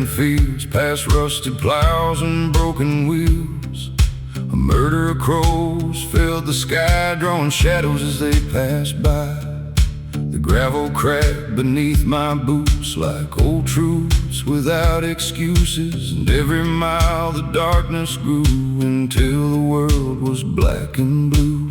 barren fields, past rusted plows and broken wheels. A murder of crows filled the sky, drawing shadows as they passed by. The gravel cracked beneath my boots like old truths without excuses. And every mile the darkness grew until the world was black and blue.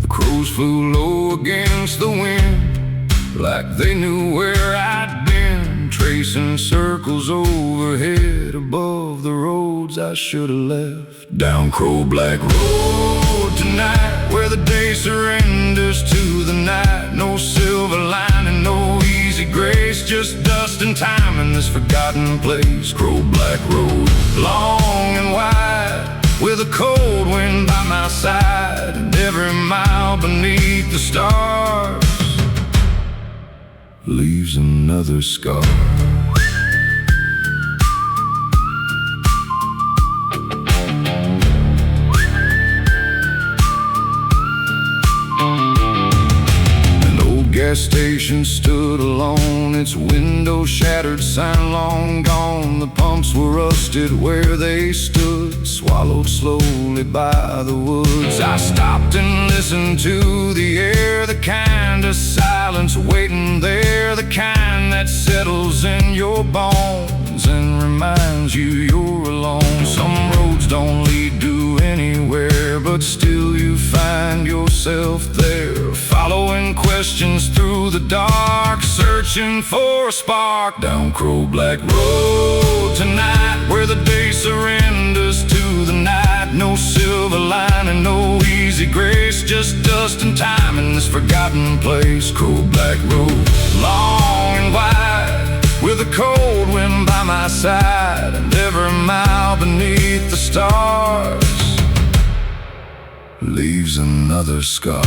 The crows flew low against the wind, like they knew where I'd been, tracing circles overhead above the roads I should have left. Down Crow Black Road tonight, where the day surrenders to the night. No silver lining, no easy grace, just dust and time in this forgotten place. Crow Black Road, long and wide, with a cold wind by my side, and every mile beneath the stars leaves another scar. Gas station stood alone, its window shattered, sign long gone. The pumps were rusted where they stood, swallowed slowly by the woods. I stopped and listened to the air, the kind of silence waiting there, the kind that settles in your bones and reminds you you're alone. Some roads don't lead to anywhere, but still you find yourself there, following questions through the dark, searching for a spark. Down Crow Black Road tonight, where the day surrenders to the night. No silver lining, no easy grace, just dust and time in this forgotten place. Crow Black Road, long and wide, with a cold wind by my side, and every mile beneath the stars leaves another scar.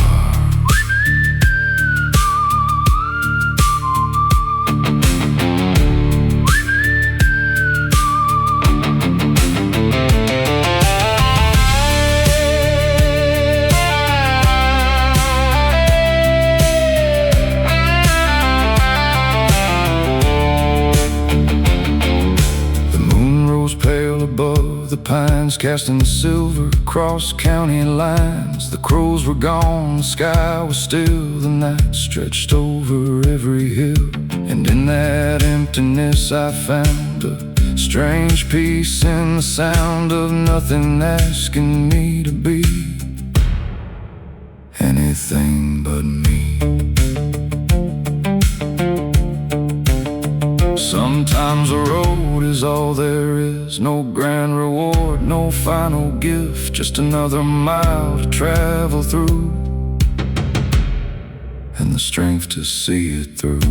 Pale above the pines, casting silver across county lines. The crows were gone, the sky was still, the night stretched over every hill. And in that emptiness I found a strange peace in the sound of nothing asking me to be anything but me. Sometimes a road is all there is, no grand reward, no final gift, just another mile to travel through, and the strength to see it through.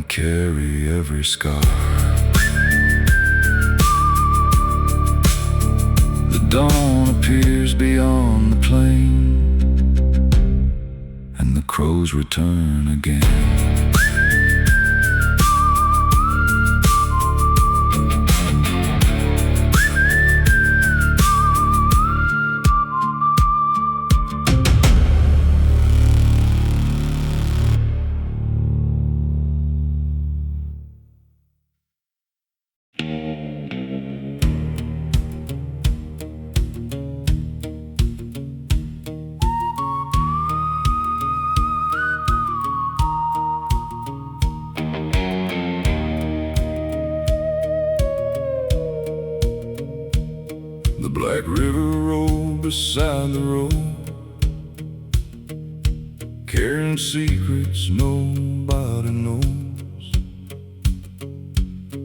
Carry every scar. The dawn appears beyond the plain, and the crows return again. The Black River rolled beside the road, carrying hidden secrets nobody knows.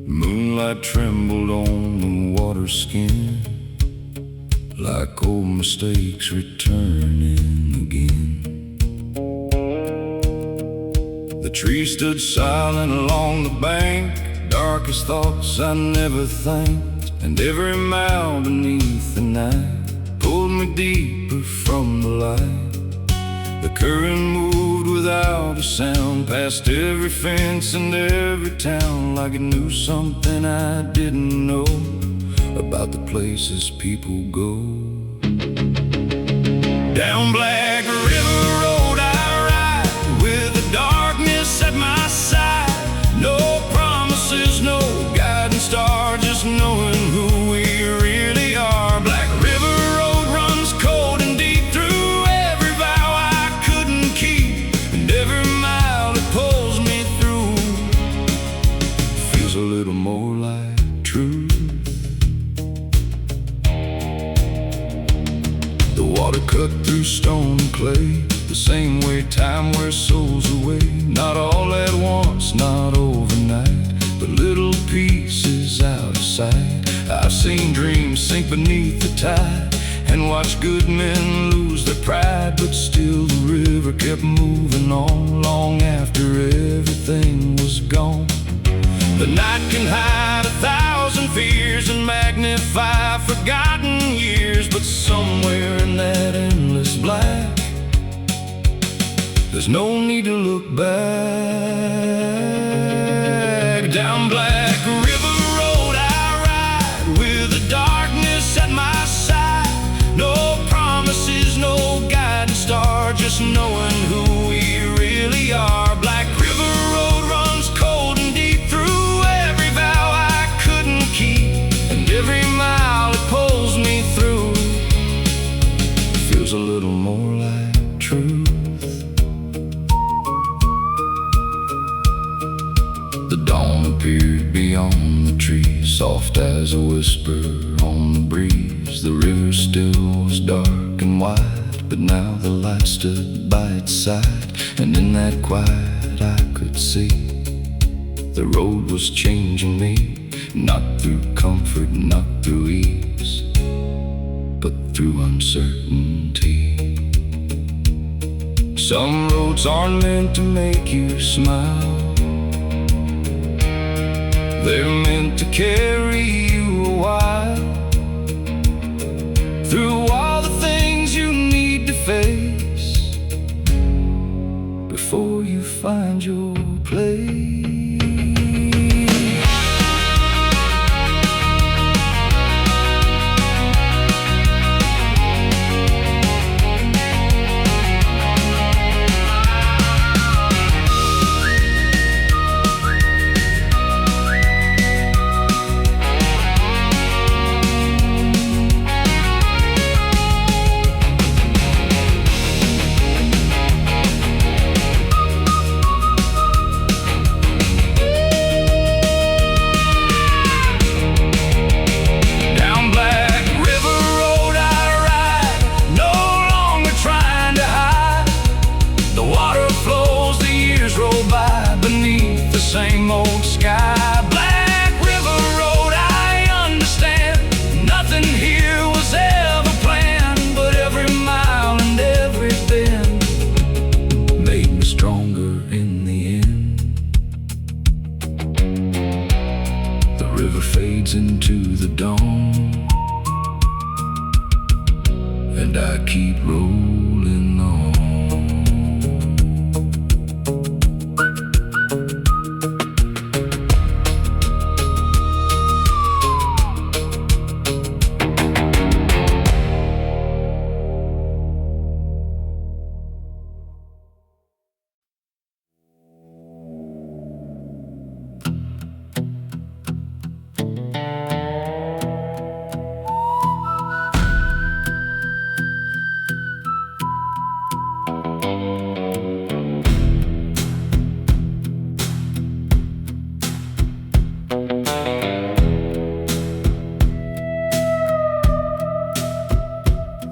Moonlight trembled on the water skin, like old mistakes returning again. The trees stood silent along the bank, darkest thoughts I never thanked, and every mile beneath the night pulled me deeper from the light. The current moved without a sound, past every fence and every town, like it knew something I didn't know about the places people go. Down Black River Road I ride, with the darkness at my side. No promises, no guiding star, just knowing who we really are. Black River Road runs cold and deep through every vow I couldn't keep, and every mile it pulls me through feels a little more like truth. The water cut through stone and clay, the same way time wears souls away. Not all at once, not overnight, but little pieces out of sight. I've seen dreams sink beneath the tide, and watched good men lose their pride, but still the river kept moving on, long after everything was gone. The night can hide 1,000 fears and magnify forgotten years, but somewhere in that endless black, there's no need to look back. Down Black River Road I ride, with the darkness at my side. No promises, no guiding star, just knowing who we really are. Black River Road runs cold and deep through every vow I couldn't keep, and every mile it pulls me through feels a little more like truth. The dawn appeared beyond the trees, soft as a whisper on the breeze. The river still was dark and wide, but now the light stood by its side, and in that quiet I could see the road was changing me, not through comfort, not through ease, but through uncertainty. Some roads aren't meant to make you smile, they're meant to carry you a while, through all the things you need to face before you find your place. Same old sky, Black River Road, I understand. Nothing here was ever planned, but every mile and every bend made me stronger in the end. The river fades into the dawn, and I keep rolling on.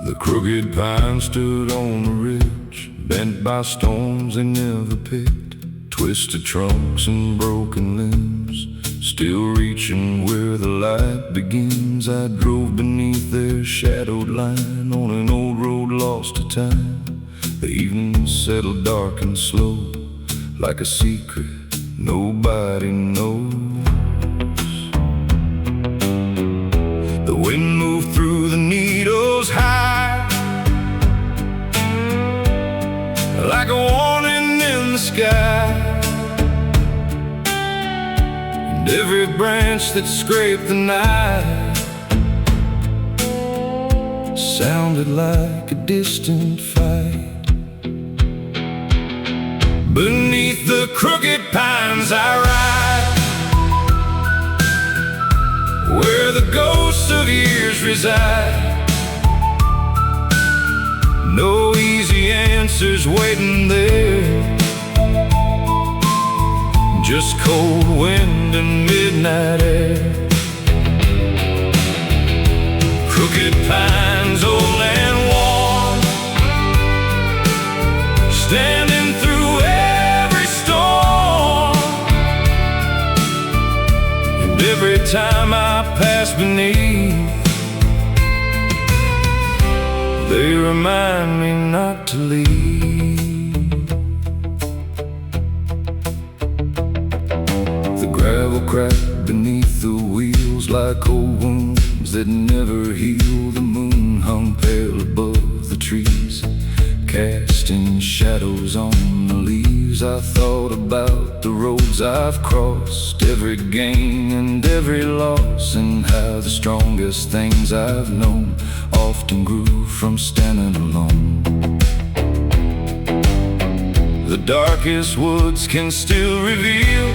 The crooked pine stood on the ridge, bent by storms they never picked, twisted trunks and broken limbs, still reaching where the light begins. I drove beneath their shadowed line on an old road lost to time. The evening settled dark and slow, like a secret nobody knows. The wind moved through the needles high, like a warning in the sky. And every branch that scraped the night sounded like a distant fight. Beneath the crooked pines I ride, where the ghosts of years reside. No easy answers waiting there, just cold wind and midnight air. Crooked pines, old and worn, standing through every storm. And every time I pass beneath, they remind me not to leave. The gravel cracked beneath the wheels like old wounds that never heal. The moon hung pale above the trees, casting shadows on the leaves. I thought about the roads I've crossed, every gain and every loss, and how the strongest things I've known often grew from standing alone. The darkest woods can still reveal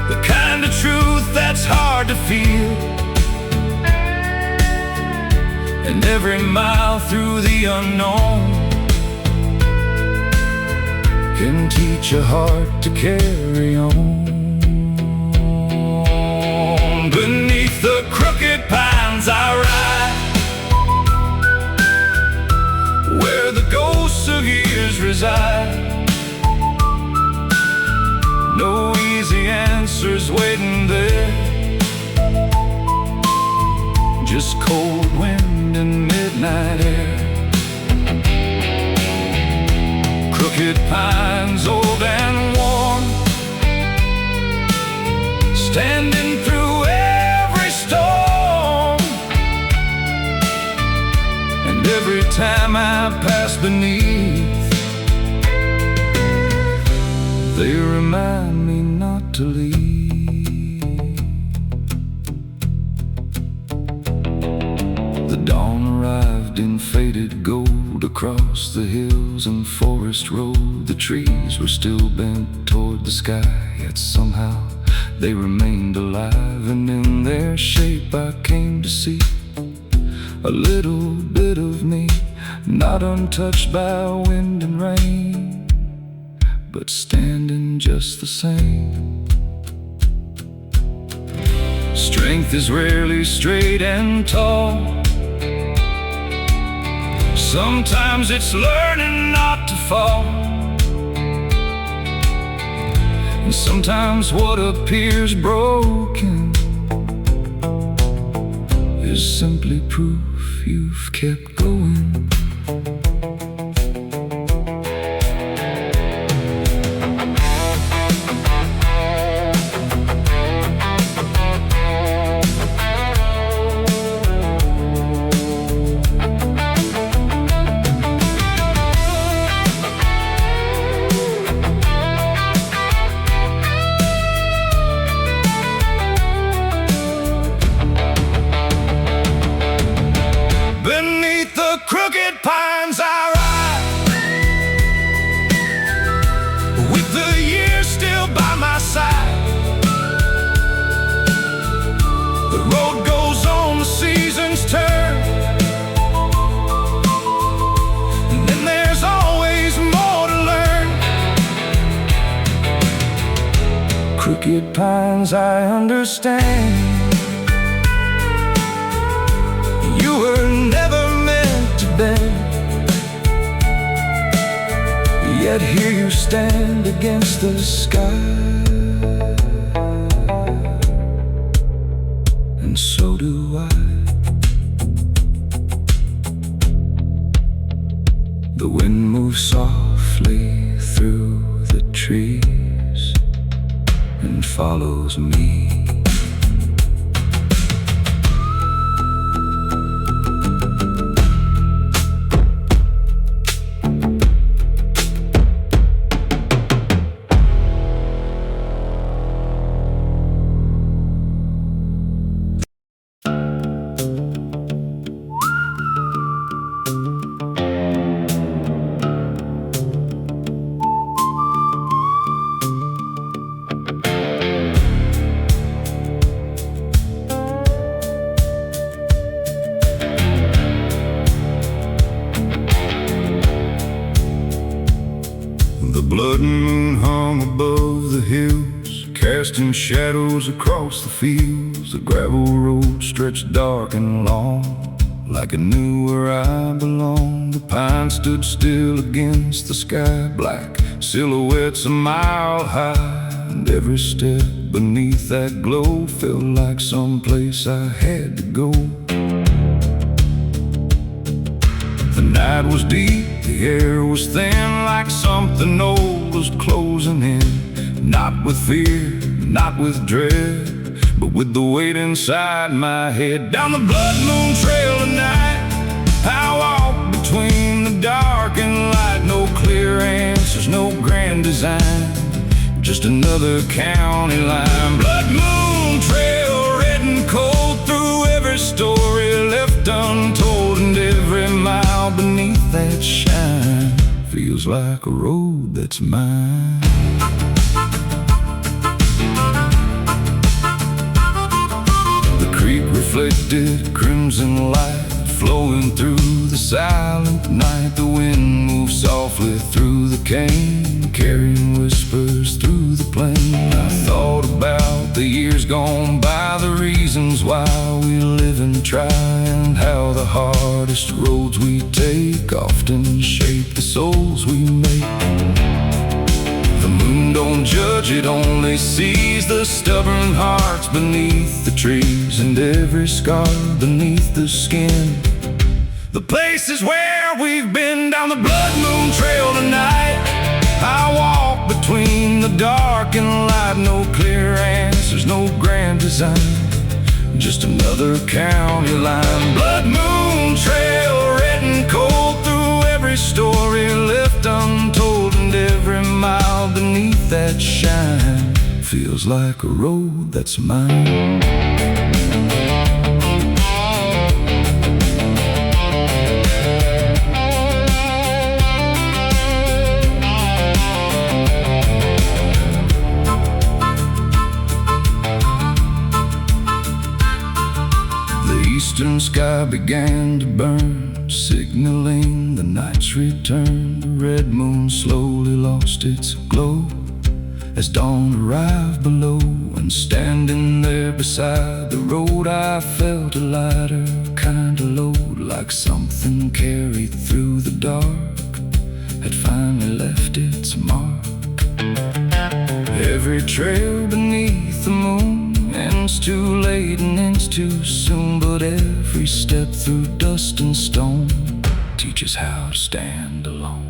the kind of truth that's hard to feel. And every mile through the unknown can teach a heart to carry on. Beneath the crooked pines I ride, where the ghosts of years reside. No easy answers waiting there, just cold wind and midnight air. Crooked pines, old and worn, standing through every storm. And every time I pass beneath, they remind me not to leave. The dawn arrived in faded gold across the hills and forest road. The trees were still bent toward the sky, yet somehow they remained alive. And in their shape I came to see a little bit of me, not untouched by wind and rain, but standing just the same. Strength is rarely straight and tall, sometimes it's learning not to fall. And sometimes what appears broken is simply proof you've kept going. Crooked pines I ride, with the years still by my side. The road goes on, the seasons turn, and then there's always more to learn. Crooked pines, I understand, you were never meant to bend. Yet here you stand against the sky, and so do I. The wind moves softly through the trees and follows me. The blood moon hung above the hills, casting shadows across the fields. The gravel road stretched dark and long, like I knew where I belonged. The pine stood still against the sky, black silhouettes a mile high, and every step beneath that glow felt like some place I had to go. The night was deep, the air was thin, like something old was closing in. Not with fear, not with dread, but with the weight inside my head. Down the blood moon trail tonight, I walk between the dark and light. No clear answers, no grand design, just another county line. Blood moon trail, red and cold, through every story left untold, and every mile beneath that shine feels like a road that's mine. The creek reflected crimson light, flowing through the silent night. The wind moved softly through the cane, carrying whispers through the plain. I thought about the years gone by, the reasons why we live and try, and how the hardest roads we take often shape the souls we make. The moon don't judge, it only sees the stubborn hearts beneath the trees, and every scar beneath the skin. The places where we've been. Down the blood moon trail tonight, I walk between the dark and light. No clear answers, no grand design, just another county line. Blood moon trail, red and cold, through every story left untold, and every mile beneath that shine feels like a road that's mine. The eastern sky began to burn, signaling the night's return. The red moon slowly lost its glow as dawn arrived below, and standing there beside the road I felt a lighter kind of load, like something carried through the dark had finally left its mark. Every trail beneath the moon ends too late and ends too soon, but every step through dust and stone teaches how to stand alone.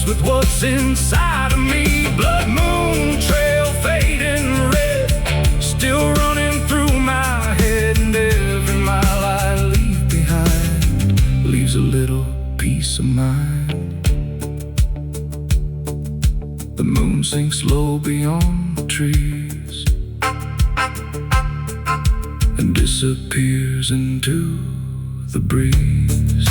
With what's inside of me. Blood moon gray on the trees and disappears into the breeze.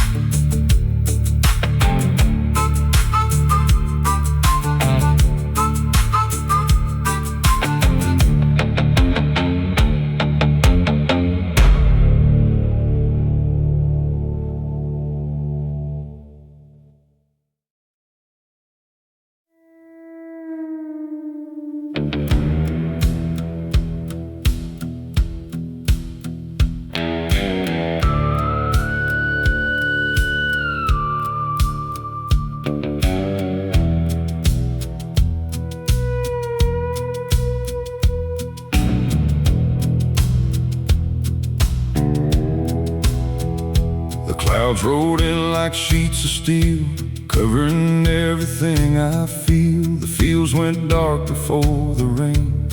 Clouds rolled in like sheets of steel, covering everything I feel. The fields went dark before the rain,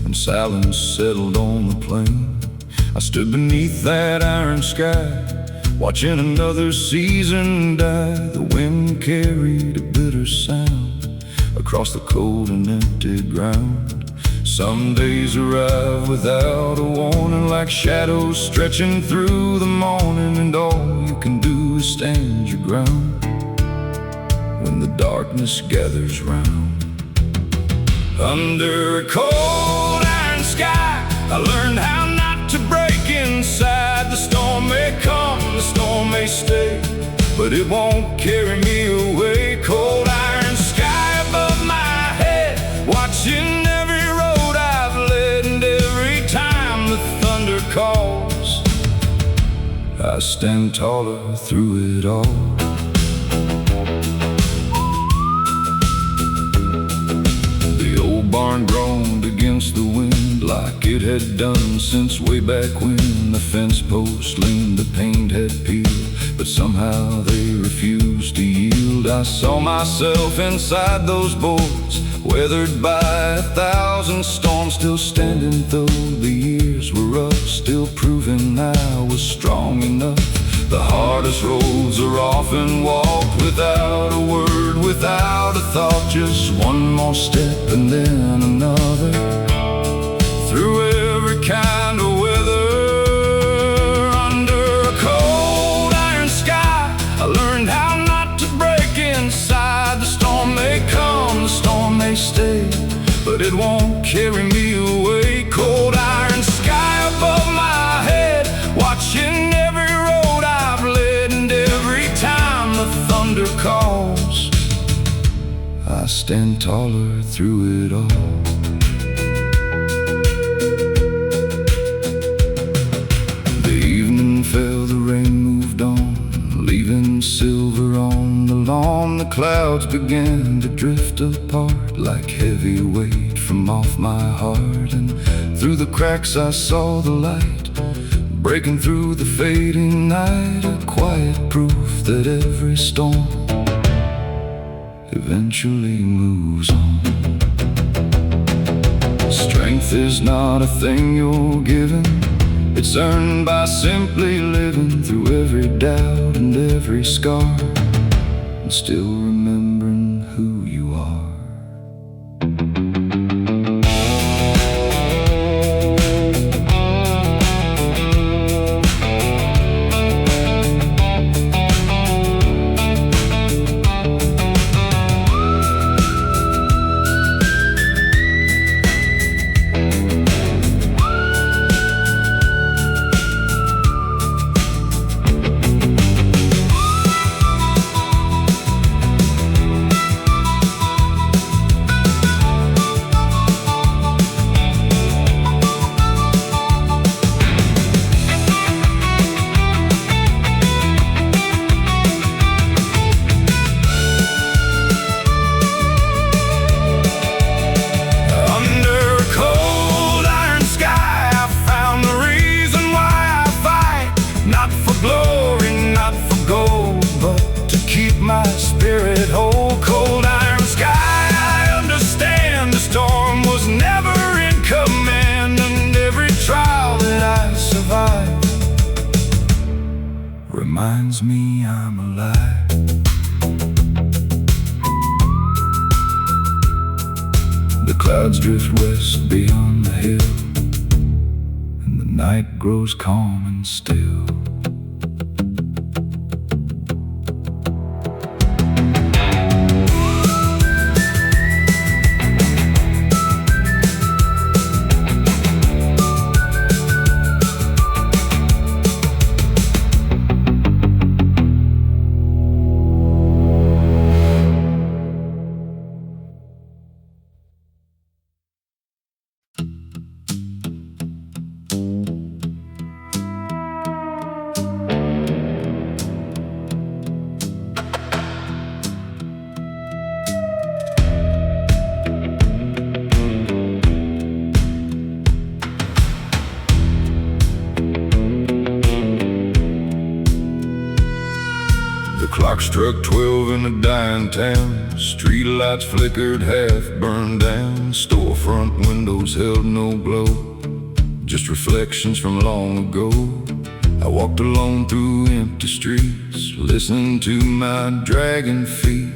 and silence settled on the plain. I stood beneath that iron sky, watching another season die. The wind carried a bitter sound across the cold and empty ground. Some days arrive without a warning, like shadows stretching through the morning, and all you can do is stand your ground when the darkness gathers round. Under a cold iron sky, I learned how not to break inside. The storm may come, the storm may stay, but it won't carry me away. Cold iron sky above my head, watching every road I've led, and every time the thunder calls, I stand taller through it all. The old barn groaned against the wind like it had done since way back when. The fence post leaned, the paint had peeled, but somehow they refused to yield. I saw myself inside those boards, weathered by 1,000 storms, still standing though the years were rough, still proving I was strong enough. The hardest roads are often walked without a word, without a thought, just one more step and then another, through every kind of weather. Under a cold iron sky, I learned how not to break inside. The storm may come, the storm may stay, but it won't carry me away. Cold iron sky above my head, watching every road I've led, and every time the thunder calls, I stand taller through it all. The evening fell, the rain moved on, leaving silver on the lawn. The clouds began to drift apart like heavy weight from off my heart, and through the cracks I saw the light breaking through the fading night, a quiet proof that every storm eventually moves on. Strength is not a thing you're given, it's earned by simply living through every doubt and every scar, and still remembering who you are. Reminds me I'm alive. The clouds clouds drift west beyond the hill, and the night grows calm and still. The clock struck 12 in a dying town. Street lights flickered, half burned down. Storefront windows held no glow, just reflections from long ago. I walked alone through empty streets, listening to my dragging feet.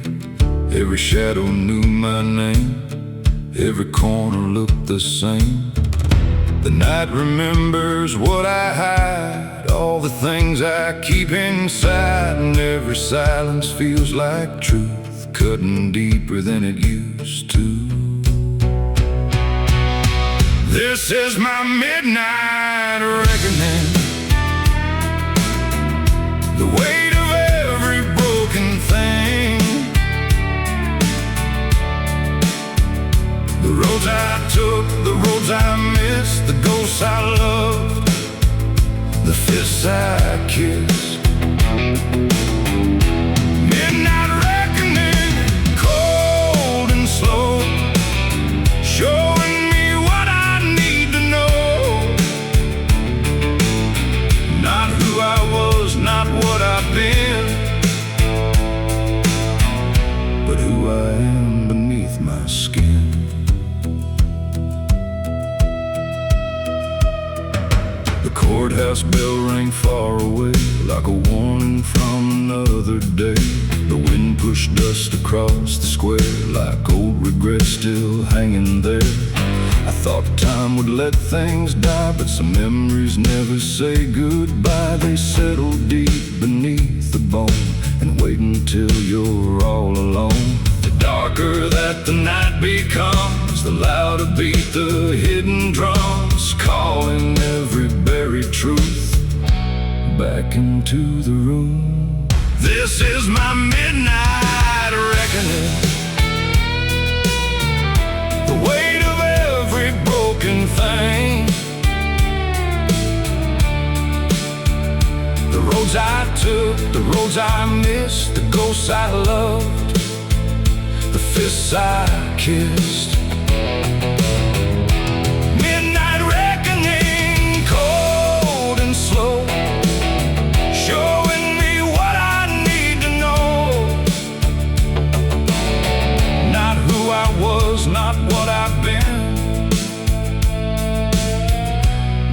Every shadow knew my name, every corner looked the same. The night remembers what I hide, all the things I keep inside, and every silence feels like truth, cutting deeper than it used to. This is my midnight reckoning, the weight of every broken thing. The roads I took, the roads I missed, the ghosts I loved, the fists I kissed. Midnight reckoning, cold and slow, showing me what I need to know. Not who I was, not what I've been, but who I am beneath my skin. The courthouse bell rang far away, like a warning from another day. The wind pushed dust across the square, like old regrets still hanging there. I thought time would let things die, but some memories never say goodbye. They settle deep beneath the bone and wait until you're all alone. The darker that the night becomes, the louder beat the hidden drums, calling every buried truth back into the room. This is my midnight reckoning, the weight of every broken thing. The roads I took, the roads I missed, the ghosts I loved, the fists I kissed. Midnight reckoning, cold and slow, showing me what I need to know. Not who I was, not what I've been,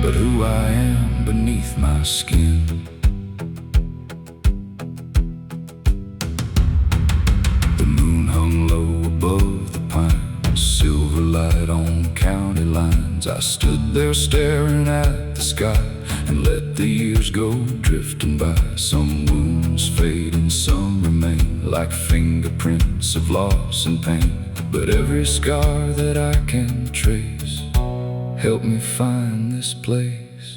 but who I am beneath my skin. Above the pines, silver light on county lines. I stood there staring at the sky and let the years go drifting by. Some wounds fade and some remain, like fingerprints of loss and pain. But every scar that I can trace helped me find this place.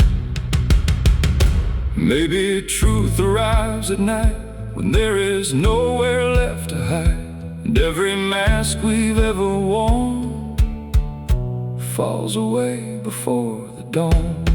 Maybe truth arrives at night when there is nowhere left to hide, and every mask we've ever worn falls away before the dawn.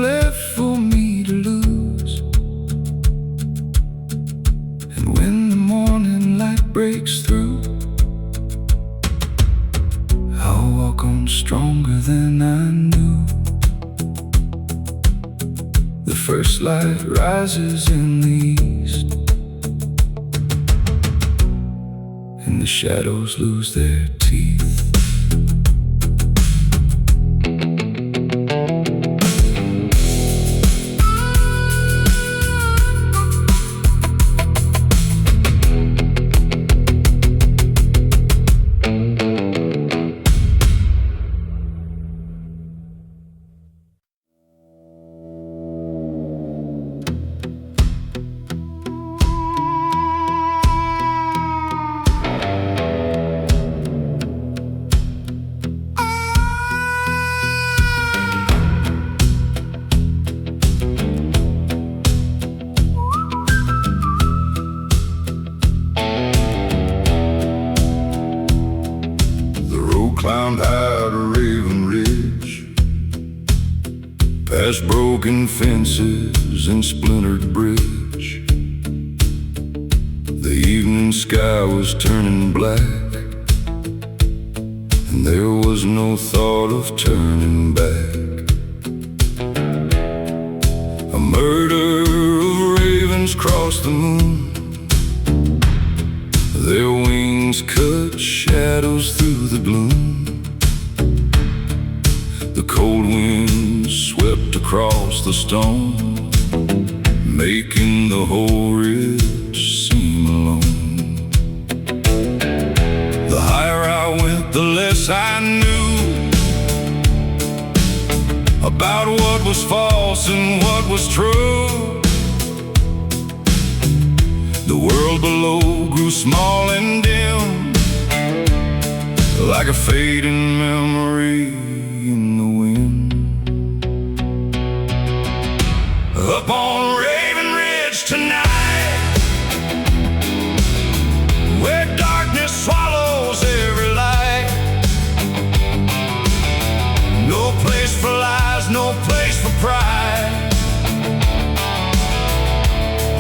left for me to lose. And when the morning light breaks through, I'll walk on stronger than I knew. The first light rises in the east, and the shadows lose their teeth. Climbed high to Raven Ridge, past broken fences and splintered bridge. The evening sky was turning black, and there was no thought of turning back. A murder of ravens crossed the moon, their wings cut shadows through the gloom. The cold wind swept across the stone, making the whole ridge seem alone. The higher I went, the less I knew about what was false and what was true. The world below grew small and dim, like a fading memory in the wind. Up on Raven Ridge tonight, where darkness swallows every light. No place for lies, no place for pride,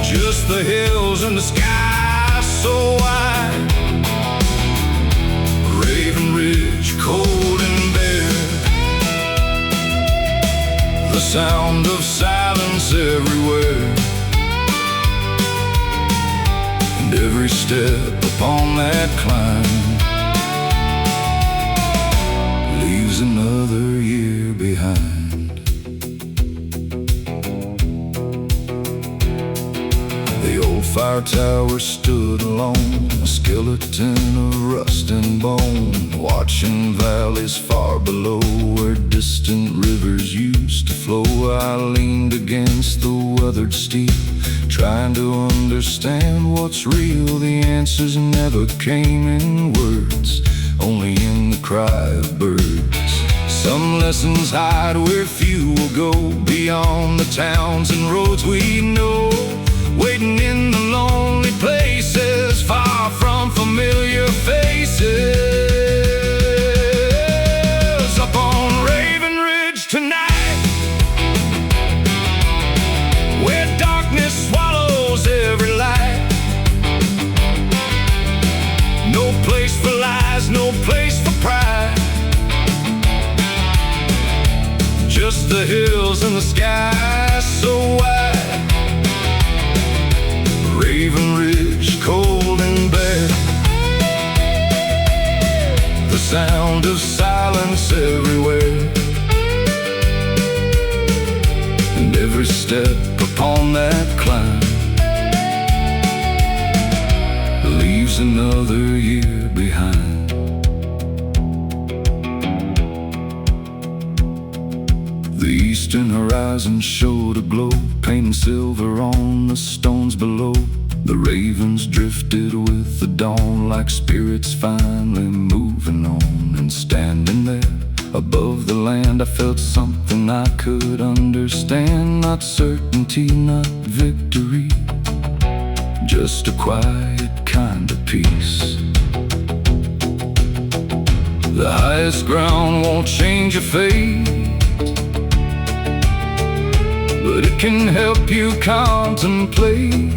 just the hills and the sky so wide. Raven Ridge, cold and bare, the sound of silence everywhere. And every step upon that climb leaves another year behind. The old fire tower stood alone, a skeleton of rust and bone, watching valleys far below where distant rivers used to flow. I leaned against the weathered steep, trying to understand what's real. The answers never came in words, only in the cry of birds. Some lessons hide where few will go, beyond the towns and roads we know, waiting in the lonely places, far from familiar faces. Up on Raven Ridge tonight, where darkness swallows every light. No place for lies, no place for pride, just the hills and the sky so wide. Raven Ridge, cold and bare, the sound of silence everywhere. And every step upon that climb leaves another year behind. The eastern horizon showed a glow, painting silver on the stones below. The ravens drifted with the dawn, like spirits finally moving on. And standing there above the land, I felt something I could understand. Not certainty, not victory, just a quiet kind of peace. The highest ground won't change your fate, can help you contemplate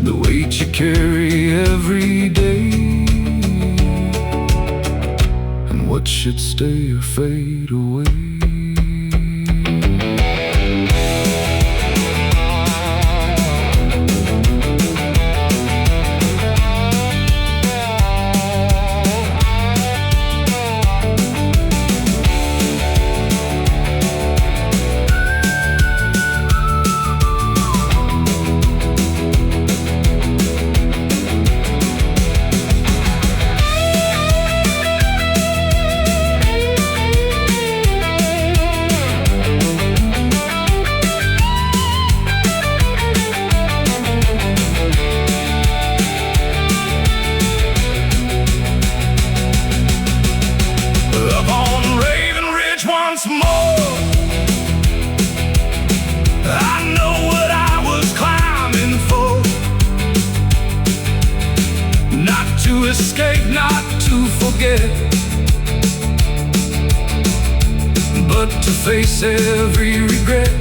the weight you carry every day, and what should stay or fade away. Once more, I know what I was climbing for. Not to escape, not to forget, but to face every regret.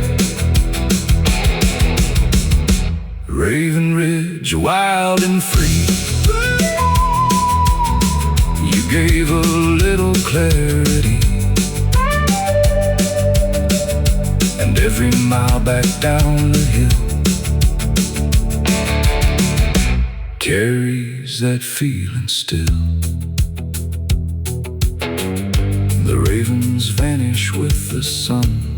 Raven Ridge, wild and free, you gave a little clarity. Every mile back down the hill carries that feeling still. The ravens vanish with the sun,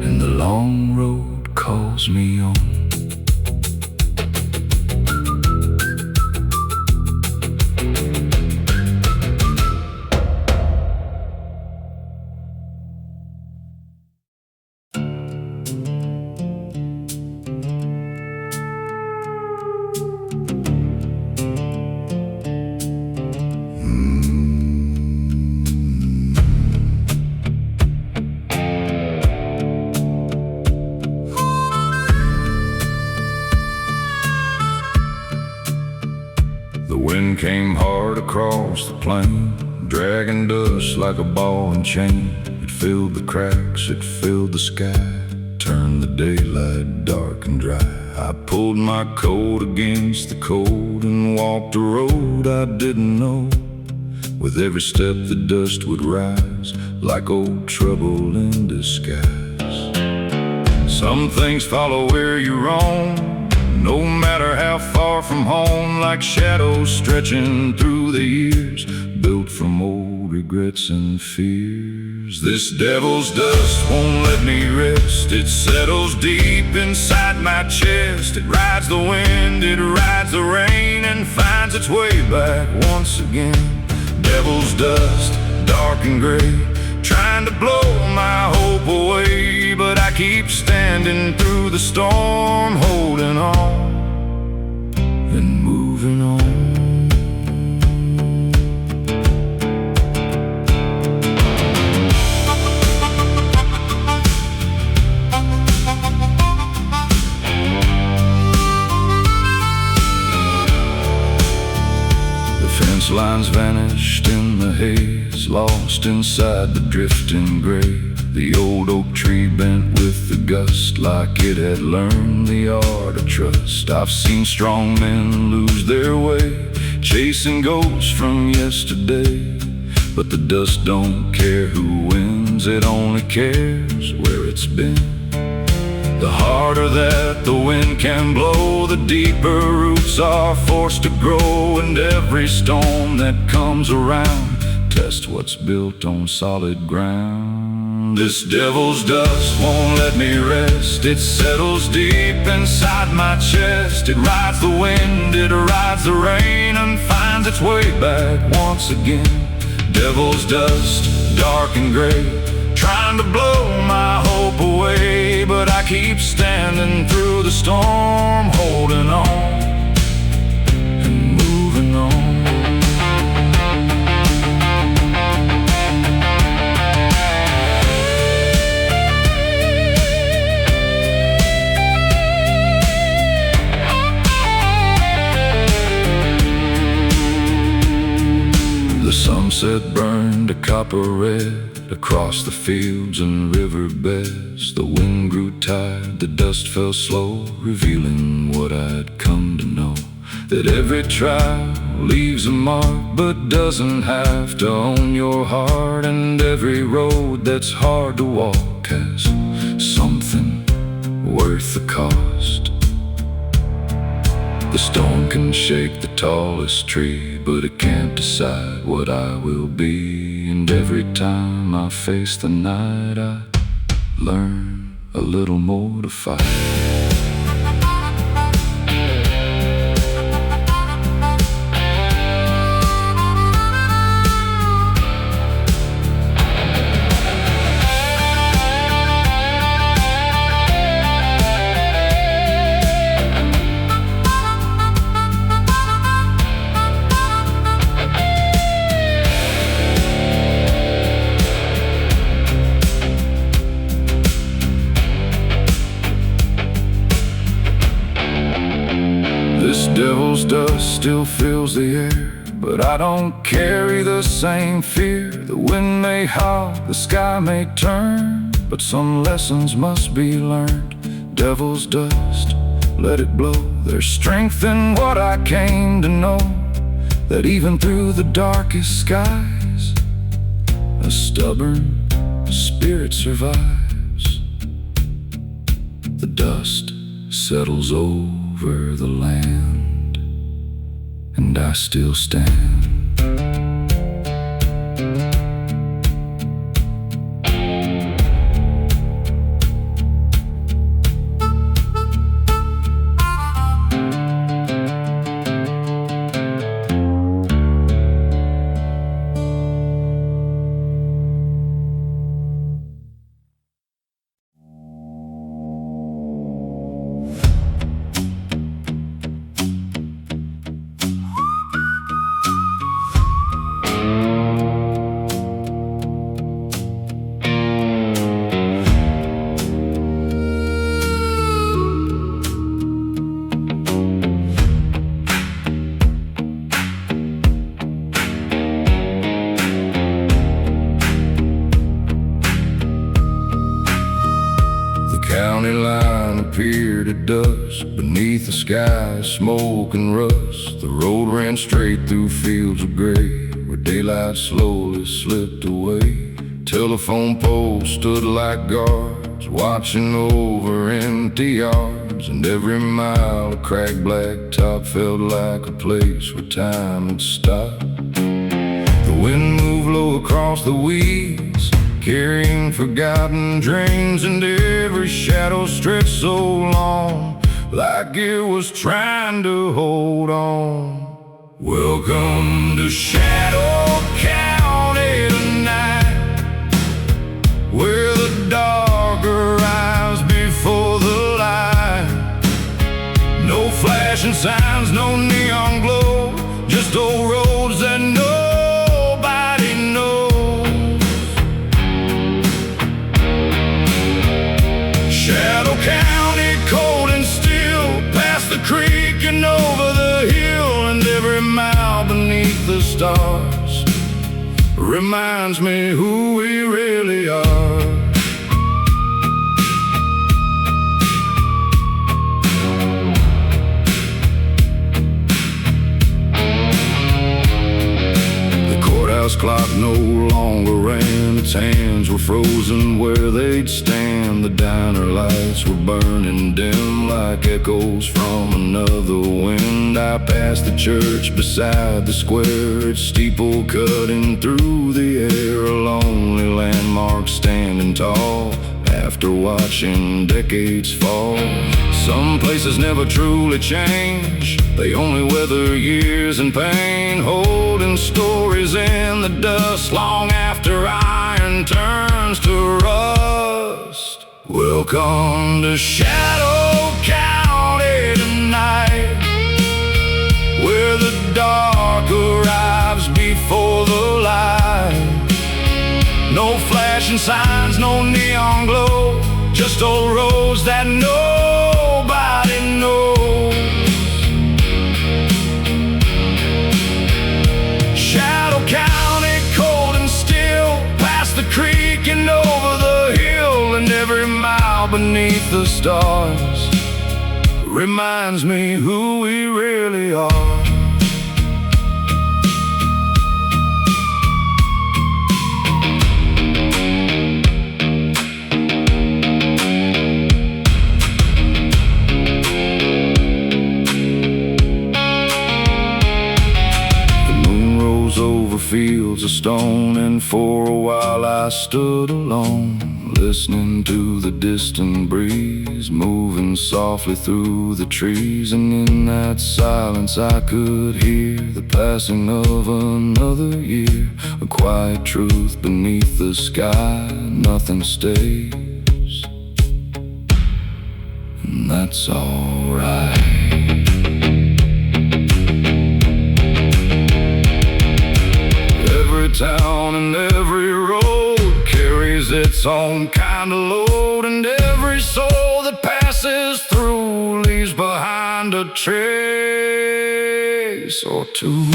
and the long road calls me on. The wind came hard across the plain, dragging dust like a ball and chain. It filled the cracks, it filled the sky, turned the daylight dark and dry. I pulled my coat against the cold and walked a road I didn't know. With every step the dust would rise, like old trouble in disguise. Some things follow where you roam, no matter how far from home, like shadows stretching through the years, built from old regrets and fears. This devil's dust won't let me rest, it settles deep inside my chest. It rides the wind, it rides the rain, and finds its way back once again. Devil's dust, dark and gray, trying to blow my hope away, but I keep standing through the storm, holding on and moving on. The fence lines vanished in the haze, lost inside the drifting gray. The old oak tree bent with the gust, like it had learned the art of trust. I've seen strong men lose their way, chasing ghosts from yesterday. But the dust don't care who wins, it only cares where it's been. The harder that the wind can blow, the deeper roots are forced to grow. And every storm that comes around tests what's built on solid ground. This devil's dust won't let me rest, it settles deep inside my chest. It rides the wind, it rides the rain, and finds its way back once again. Devil's dust, dark and gray, trying to blow my hope away, but I keep standing through the storm, holding on and moving on. The sunset burned a copper red, across the fields and riverbeds. The wind grew tired, the dust fell slow, revealing what I'd come to know. That every trial leaves a mark, but doesn't have to own your heart. And every road that's hard to walk has something worth the cost. The storm can shake the tallest tree, but it can't decide what I will be. And every time I face the night, I learn a little more to fight. This devil's dust still fills the air, but I don't carry the same fear. The wind may howl, the sky may turn, but some lessons must be learned. Devil's dust, let it blow. There's strength in what I came to know, that even through the darkest skies, a stubborn spirit survives. The dust settles over the land, and I still stand. County line appeared at dusk, beneath the sky, smoke and rust. The road ran straight through fields of gray, where daylight slowly slipped away. Telephone poles stood like guards, watching over empty yards. And every mile of cracked blacktop felt like a place where time had stopped. The wind moved low across the weeds, carrying forgotten dreams, and every shadow stretched so long, like it was trying to hold on. Welcome to Shadow County tonight, where the dark arrives before the light. No flashing signs, no neon glow, just old roads that nobody knows. Shadow County, cold and still, past the creek and over the hill. And every mile beneath the stars reminds me who we really are. Clock no longer ran, its hands were frozen where they'd stand. The diner lights were burning dim like echoes from another wind. I passed the church beside the square, its steeple cutting through the air. A lonely landmark standing tall after watching decades fall. Some places never truly change, they only weather years and pain, holding stories in the dust long after iron turns to rust. Welcome to Shadow County tonight, where the dark arrives before the light. No flashing signs, no neon glow, just old roads that nobody knows. Shadow County, cold and still, past the creek beneath the stars reminds me who we really are. Over fields of stone, and for a while I stood alone, listening to the distant breeze moving softly through the trees. And in that silence I could hear the passing of another year, a quiet truth beneath the sky: nothing stays, and that's alright. Every town and every road carries its own kind of load, and every soul that passes through leaves behind a trace or two.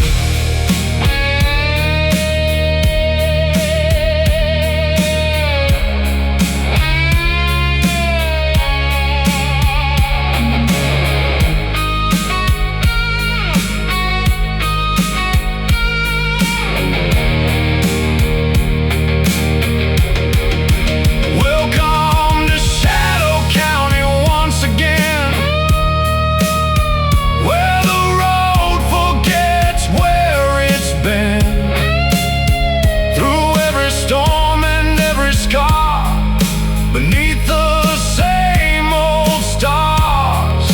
Beneath the same old stars,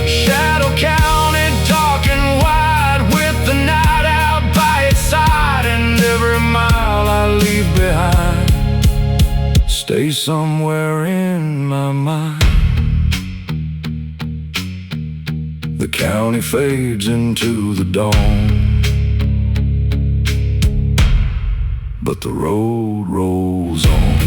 Shadow County, dark and wide, with the night out by its side. And every mile I leave behind stays somewhere in my mind. The county fades into the dawn, but the road rolls on.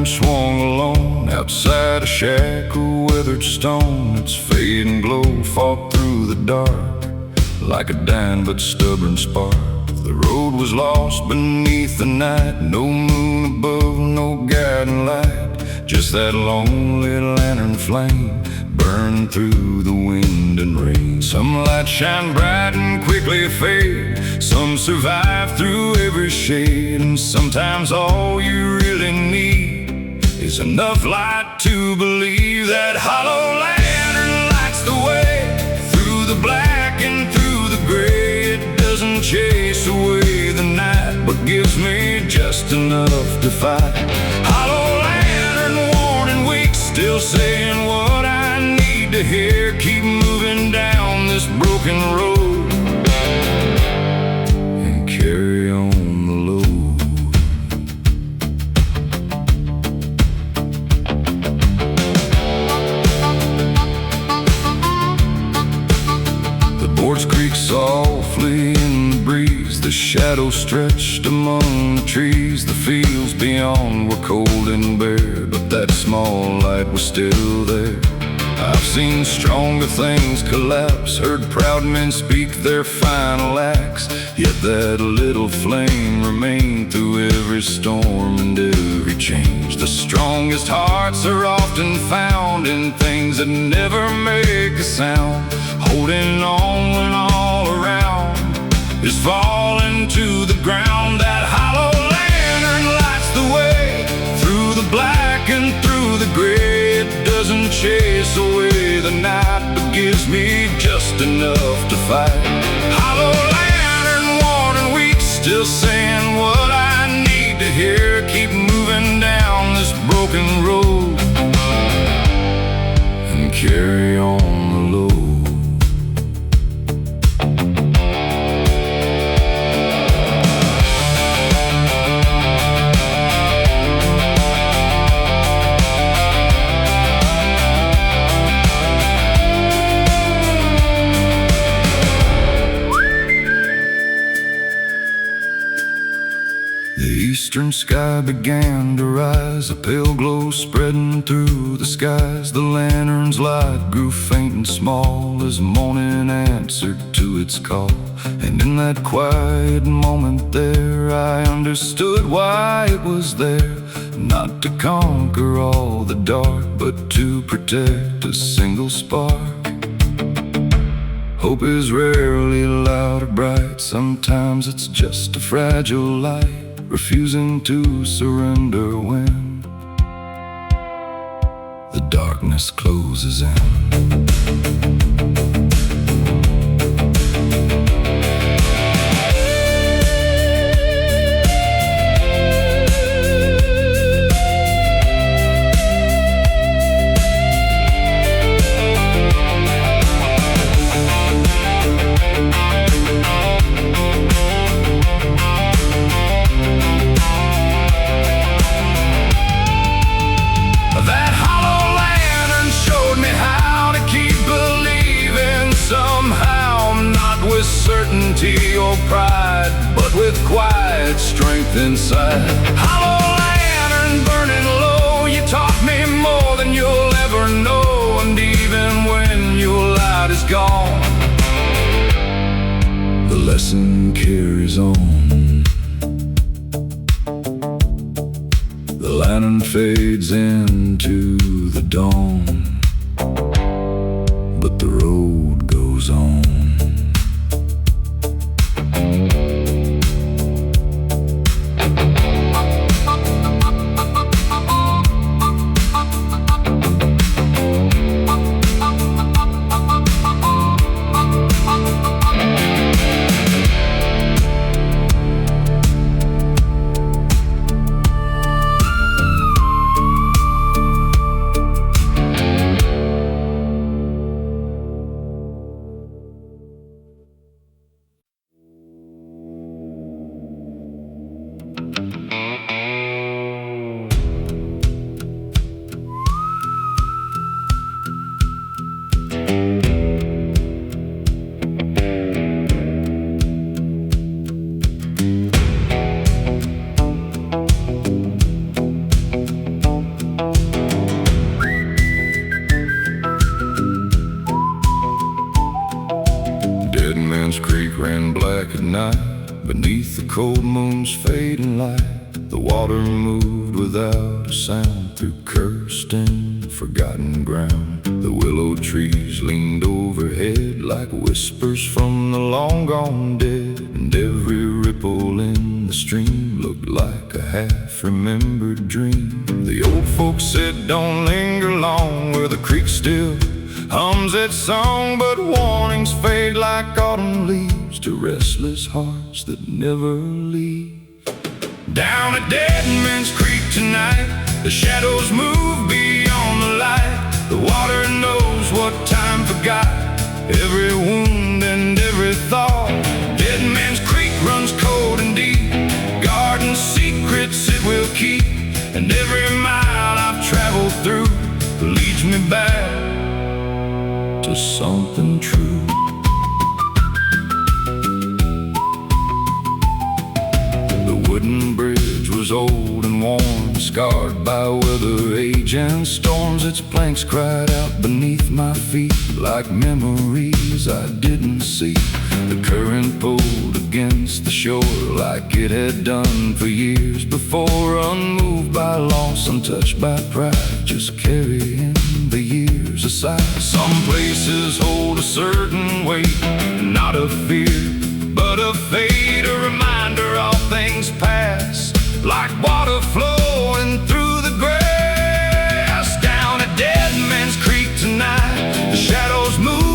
Swung alone outside a shack of weathered stone. Its fading glow fought through the dark like a dying but stubborn spark. The road was lost beneath the night, no moon above, no guiding light, just that lonely lantern flame burning through the wind and rain. Some lights shine bright and quickly fade, some survive through every shade. And sometimes all you really need is enough light to believe that hollow lantern lights the way through the black and through the gray. It doesn't chase away the night, but gives me just enough to fight. Hollow lantern, worn and weak, still saying what I need to hear. Keep moving down this broken road and carry on the load. Boards creak softly in the breeze, the shadows stretched among the trees. The fields beyond were cold and bare, but that small light was still there. I've seen stronger things collapse, heard proud men speak their final acts, yet that little flame remained through every storm and every change. The strongest hearts are often found in things that never make a sound, holding on when all around is falling to the ground. That hollow lantern lights the way through the black and through the gray. It doesn't chase away the night, but gives me just enough to fight. Hollow lantern, worn and weak, still saying what I need to hear. Keep moving down this broken road and carry on the load. The eastern sky began to rise, a pale glow spreading through the skies. The lantern's light grew faint and small as morning answered to its call. And in that quiet moment there, I understood why it was there. Not to conquer all the dark, but to protect a single spark. Hope is rarely loud or bright, sometimes it's just a fragile light, refusing to surrender when the darkness closes in. Certainty or pride, but with quiet strength inside. Hollow lantern burning low, you taught me more than you'll ever know. And even when your light is gone, the lesson carries on. The lantern fades into the dawn, but the road goes on. Creek ran black at night beneath the cold moon's fading light. The water moved without a sound through cursed and forgotten ground. The willow trees leaned overhead like whispers from the long gone dead, and every ripple in the stream looked like a half-remembered dream. The old folks said don't linger long where the creek still hums its song, but warnings fade like autumn leaves to restless hearts that never leave. Down at Dead Man's Creek tonight, the shadows move beyond the light. The water knows what time forgot, every wound and every thought. Dead Man's Creek runs cold and deep, guarding secrets it will keep. And every mile I've traveled through leads me back to something true. The wooden bridge was old and worn, scarred by weather, age, and storms. Its planks cried out beneath my feet like memories I didn't see. The current pulled against the shore like it had done for years before, unmoved by loss, untouched by pride, just carrying the years aside. Some places hold a certain weight, not of fear, but of fate, a reminder all things past, like water flowing through the grass. Down at Dead Man's Creek tonight, the shadows move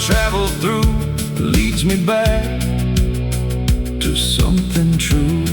travel through leads me back to something true.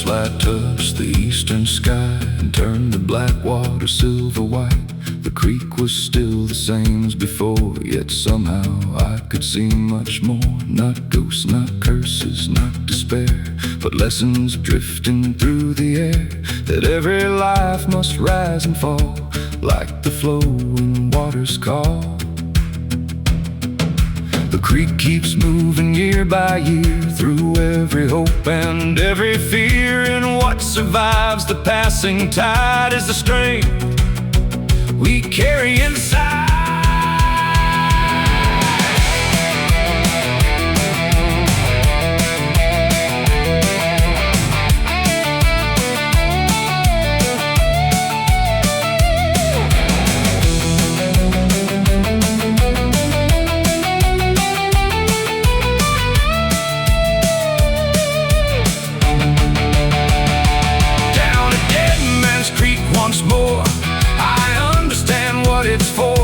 Light touched the eastern sky and turned the black water silver white. The creek was still the same as before, yet somehow I could see much more. Not ghosts, not curses, not despair, but lessons drifting through the air, that every life must rise and fall like the flowing waters call. The creek keeps moving year by year, through every hope and every fear, and what survives the passing tide is the strength we carry inside. Once more, I understand what it's for.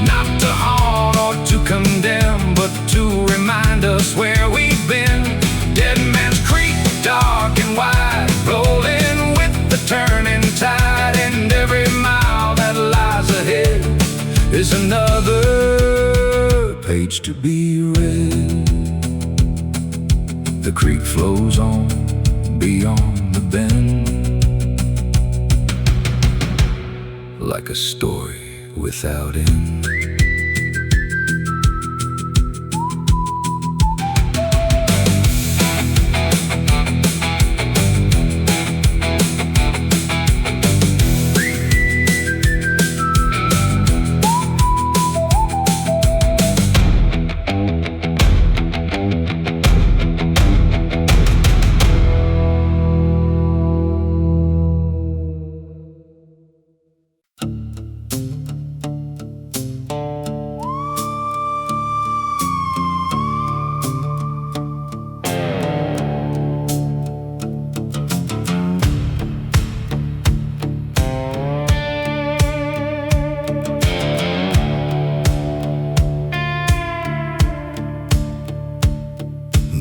Not to haunt or to condemn, but to remind us where we've been. Dead Man's Creek, dark and wide, rolling with the turning tide, and every mile that lies ahead is another page to be read. The creek flows on beyond the bend, like a story without end.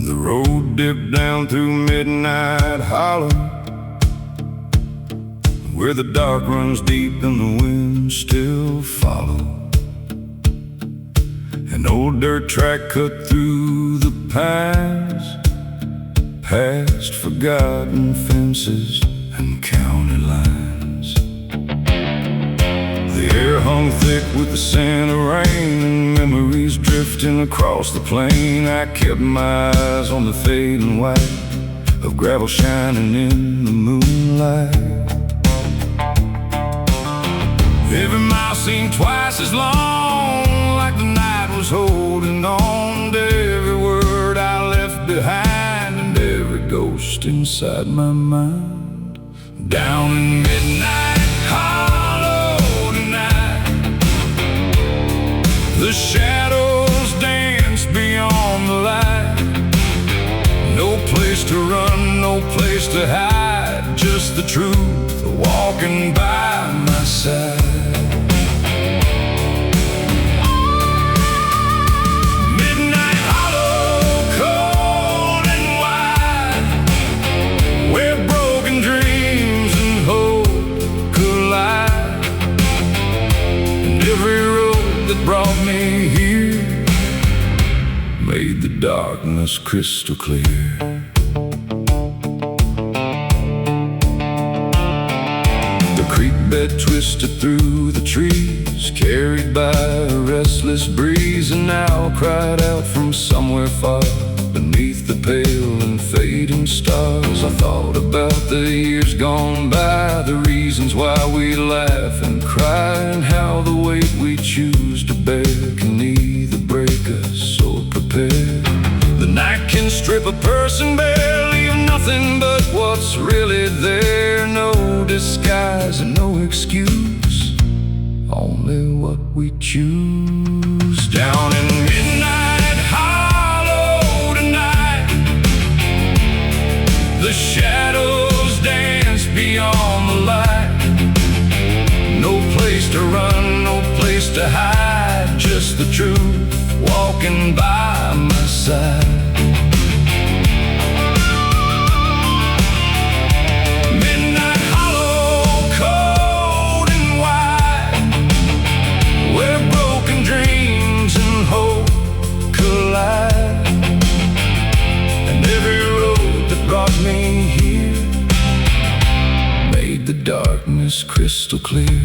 The road dipped down through Midnight Hollow, where the dark runs deep and the winds still follow. An old dirt track cut through the pines, past forgotten fences and county lines. The air hung thick with the scent of rain, and memories drifting across the plain. I kept my eyes on the fading white of gravel shining in the moonlight. Every mile seemed twice as long, like the night was holding on to every word I left behind and every ghost inside my mind. Down in Midnight Hollow tonight, the shadows dance beyond the light. No place to run, no place to hide, just the truth walking by my side. Midnight Hollow, cold and wide, where broken dreams and hope collide. And every road that brought me here made the darkness crystal clear. The creek bed twisted through the trees, carried by a restless breeze, and now cried out from somewhere far beneath the pale and fading stars. I thought about the years gone by, the reasons why we laugh and cry, and how the weight we choose to bear can either break us or prepare. The night can strip a person bare, leave nothing but what's really there. No disguise shoes. Down in midnight hollow tonight, the shadows dance beyond the light. No place to run, no place to hide, just the truth walking by my side. The darkness crystal clear.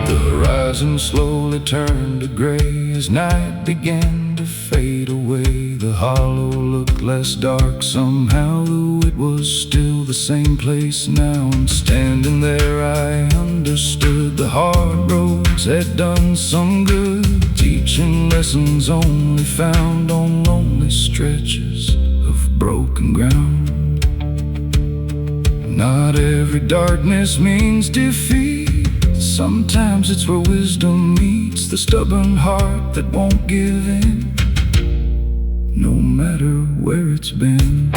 The horizon slowly turned to gray as night began to fade away. The hollow looked less dark somehow, though it was still the same place now. And standing there I understood the hard roads had done some good, teaching lessons only found on lonely stretches of broken ground. Not every darkness means defeat. Sometimes it's where wisdom meets the stubborn heart that won't give in, no matter where it's been.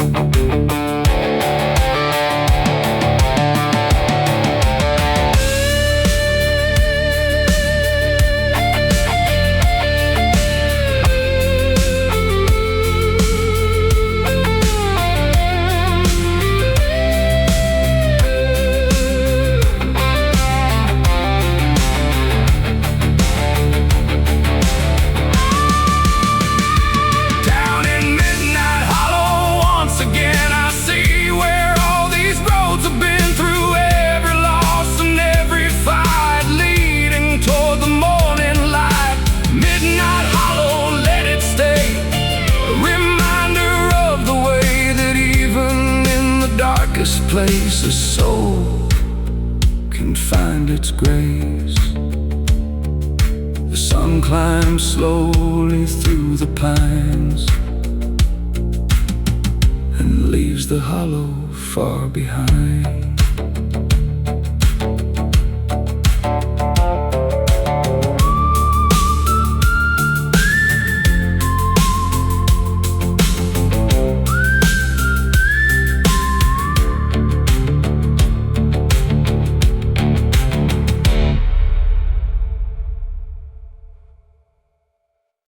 Place a soul can find its grace. The sun climbs slowly through the pines and leaves the hollow far behind.